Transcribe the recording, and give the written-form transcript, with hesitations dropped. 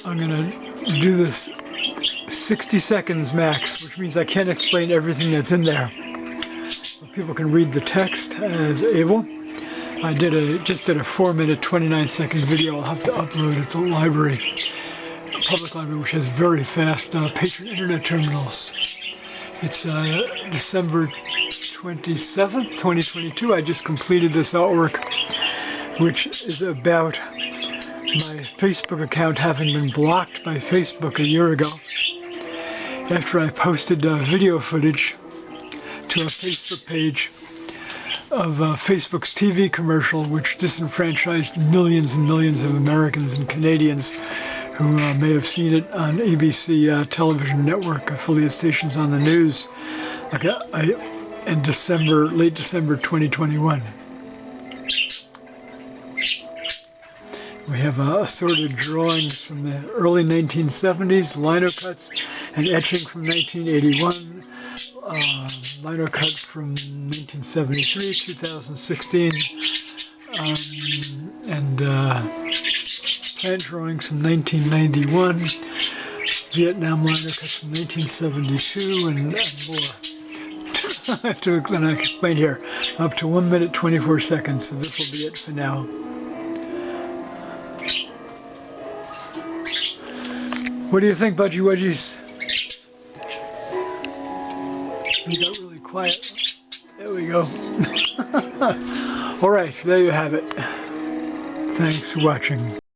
I'm going to do this 60 seconds max, which means I can't explain everything that's in there. So people can read the text as able. I just did a 4-minute, 29-second video. I'll have to upload it to the library, public library, which has very fast patron internet terminals. It's December 27th, 2022. I just completed this artwork, which is about my Facebook account having been blocked by Facebook a year ago after I posted video footage to a Facebook page of Facebook's TV commercial, which disenfranchised millions and millions of Americans and Canadians who may have seen it on ABC television network affiliate stations on the news in late December 2021. We have assorted drawings from the early 1970s, lino cuts and etching from 1981, lino cut from 1973, 2016, and plant drawings from 1991, Vietnam lino cuts from 1972, and more. to explain here, up to 1 minute 24 seconds, so this will be it for now. What do you think, Budgie Wedgies? You got really quiet. There we go. All right, there you have it. Thanks for watching.